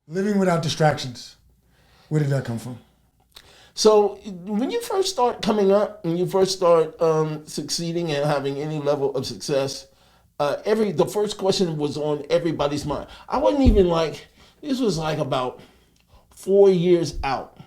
Living without distractions. Where did that come from? So when you first start coming up, when you first start succeeding and having any level of success, the first question was on everybody's mind. I wasn't even like, this was like about 4 years out,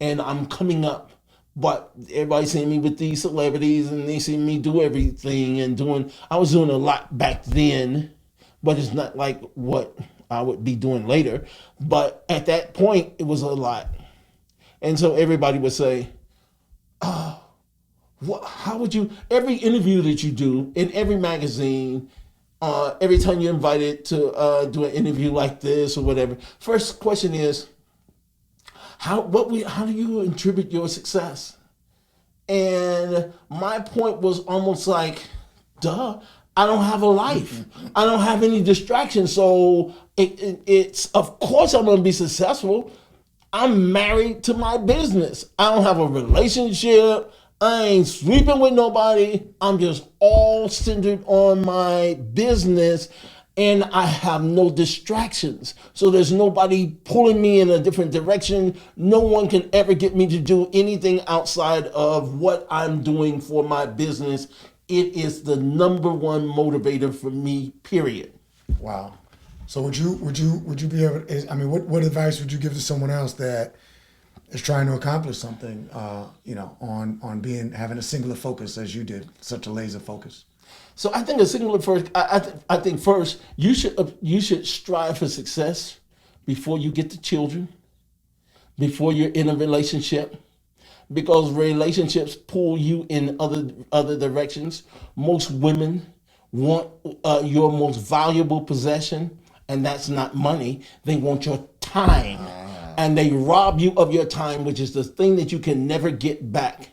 and I'm coming up. But everybody seeing me with these celebrities, and they see me do everything and doing. I was doing a lot back then, but it's not like what I would be doing later. But at that point, it was a lot, and so everybody would say, "What? How would you?" Every interview that you do in every magazine, every time you're invited to do an interview like this or whatever, first question is, how do you attribute your success? And my point was almost like, duh, I don't have a life. I don't have any distractions. So it's, of course I'm going to be successful. I'm married to my business. I don't have a relationship. I ain't sleeping with nobody. I'm just all centered on my business, and I have no distractions. So there's nobody pulling me in a different direction. No one can ever get me to do anything outside of what I'm doing for my business. It is the number one motivator for me, period. Wow. So would you be able? I mean, what advice would you give to someone else that is trying to accomplish something? On having a singular focus as you did, such a laser focus. So I think a singular first. I think first you should strive for success before you get to children, before you're in a relationship, because relationships pull you in other directions. Most women want your most valuable possession, and that's not money. They want your time, and they rob you of your time, which is the thing that you can never get back.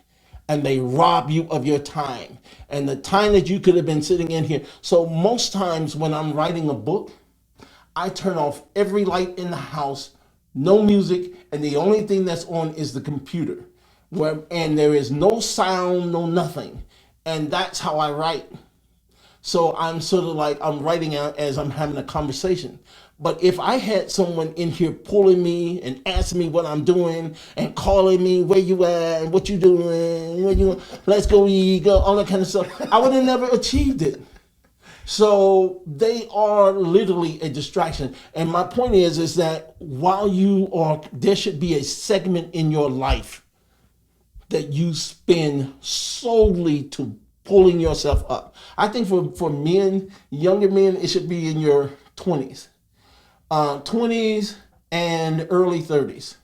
And they rob you of your time and the time that you could have been sitting in here. So most times when I'm writing a book, I turn off every light in the house, no music, and the only thing that's on is the computer, and there is no sound, no nothing. And that's how I write. So I'm sort of like I'm writing out as I'm having a conversation. But if I had someone in here pulling me and asking me what I'm doing and calling me, where you at, what you doing, let's go eat, all that kind of stuff, I would have never achieved it. So they are literally a distraction. And my point is that there should be a segment in your life that you spend solely to pulling yourself up. I think for men, younger men, it should be in your 20s. 20s and early 30s.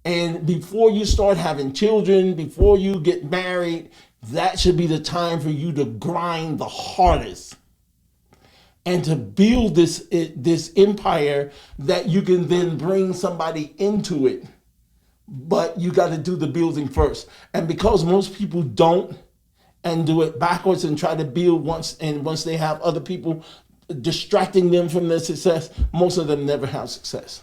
And before you start having children, before you get married, that should be the time for you to grind the hardest and to build this empire that you can then bring somebody into it. But you got to do the building first. And because most people don't and do it backwards and try to build once they have other people distracting them from their success, most of them never have success.